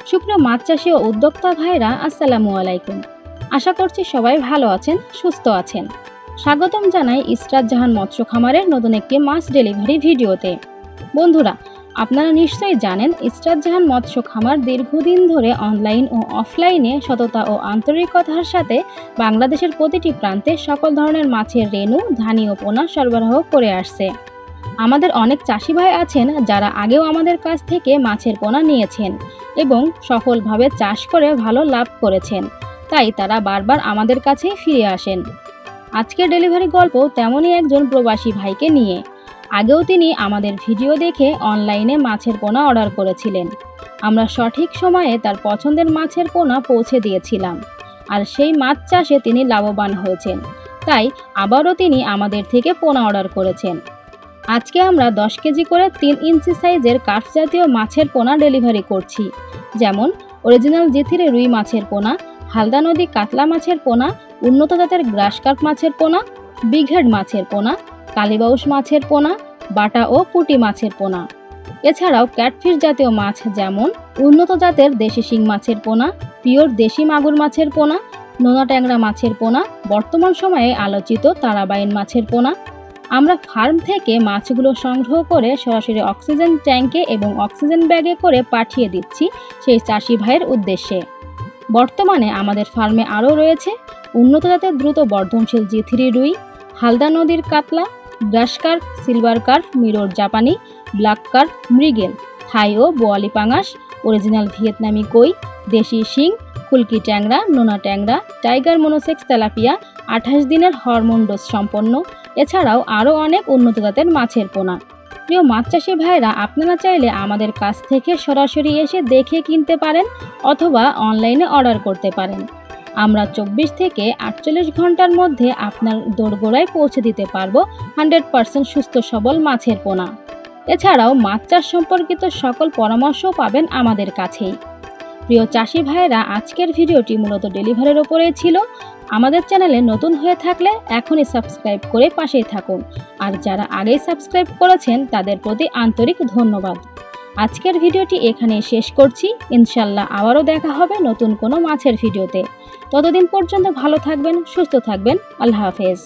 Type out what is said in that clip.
সুপ্রিয় মাছ চাষী ও উদ্যোক্তা ভাইরা আসসালামু আলাইকুম। আশা করছি সবাই ভালো আছেন, সুস্থ আছেন। স্বাগতম জানাই ইসরাত জাহান মৎস্য খামারের নতুন একটি মাছ ডেলিভারি ভিডিওতে। বন্ধুরা, আপনারা নিশ্চয়ই জানেন ইসরাত জাহান মৎস্য খামার দীর্ঘদিন ধরে অনলাইন ও অফলাইনে সততা ও আন্তরিকতার সাথে বাংলাদেশের প্রতিটি প্রান্তে সকল ধরনের মাছের রেণু, ধানি ও পোনা সরবরাহ করে আসছে। আমাদের অনেক চাষি ভাই আছেন যারা আগেও আমাদের কাছ থেকে মাছের পোনা নিয়েছেন এবং সফলভাবে চাষ করে ভালো লাভ করেছেন, তাই তারা বারবার আমাদের কাছেই ফিরে আসেন। আজকের ডেলিভারি গল্প তেমনই একজন প্রবাসী ভাইকে নিয়ে। আগেও তিনি আমাদের ভিডিও দেখে অনলাইনে মাছের পোনা অর্ডার করেছিলেন। আমরা সঠিক সময়ে তার পছন্দের মাছের পোনা পৌঁছে দিয়েছিলাম, আর সেই মাছ চাষে তিনি লাভবান হয়েছেন। তাই আবারও তিনি আমাদের থেকে পোনা অর্ডার করেছেন। আজকে আমরা 10 কেজি করে 3 ইঞ্চি সাইজের কার্প জাতীয় মাছের পোনা ডেলিভারি করছি, যেমন অরিজিনাল জিথিরে রুই মাছের পোনা, হালদা নদী কাতলা মাছের পোনা, উন্নত জাতের গ্রাস কার্প মাছের পোনা, বিগ হেড মাছের পোনা, কালীবাউস মাছের পোনা, বাটা ও পুঁটি মাছের পোনা। এছাড়াও ক্যাটফিশ জাতীয় মাছ যেমন উন্নত জাতের দেশি শিং মাছের পোনা, পিওর দেশি মাগুর মাছের পোনা, নোনা ট্যাংরা মাছের পোনা, বর্তমান সময়ে আলোচিত তারাবাইন মাছের পোনা। আমরা ফার্ম থেকে মাছগুলো সংগ্রহ করে সরাসরি অক্সিজেন ট্যাঙ্কে এবং অক্সিজেন ব্যাগে করে পাঠিয়ে দিচ্ছি সেই চাষি ভাইয়ের উদ্দেশ্যে। বর্তমানে আমাদের ফার্মে আরও রয়েছে উন্নত জাতের দ্রুত বর্ধনশীল জিথিরি রুই, হালদা নদীর কাতলা, গ্রাস কার্প, সিলভার কার্প, মিরর জাপানি, ব্ল্যাক কার্প, মৃগেল, থাই ও বোয়ালি পাঙাশ, অরিজিনাল ভিয়েতনামি কই, দেশি শিং, ফুলকি ট্যাংরা, নোনা ট্যাংরা, টাইগার মনোসেক্স তেলাপিয়া, 28 দিনের হরমোন ডোজ সম্পন্ন। এছাড়াও আরও অনেক উন্নত জাতের মাছের পোনা। প্রিয় মাছ চাষী ভাইরা, আপনারা চাইলে আমাদের কাছ থেকে সরাসরি এসে দেখে কিনতে পারেন অথবা অনলাইনে অর্ডার করতে পারেন। আমরা 24 থেকে 48 ঘন্টার মধ্যে আপনার দোরগোড়ায় পৌঁছে দিতে পারবো 100% সুস্থ সবল মাছের পোনা। এছাড়াও মাছ চাষ সম্পর্কিত সকল পরামর্শও পাবেন আমাদের কাছেই। প্রিয় চাষি ভাইরা, আজকের ভিডিওটি মূলত ডেলিভারির ওপরেই ছিল। আমাদের চ্যানেলে নতুন হয়ে থাকলে এখনই সাবস্ক্রাইব করে পাশেই থাকুন, আর যারা আগেই সাবস্ক্রাইব করেছেন তাদের প্রতি আন্তরিক ধন্যবাদ। আজকের ভিডিওটি এখানেই শেষ করছি। ইনশাল্লাহ আবারও দেখা হবে নতুন কোনো মাছের ভিডিওতে। ততদিন পর্যন্ত ভালো থাকবেন, সুস্থ থাকবেন। আল্লাহ হাফেজ।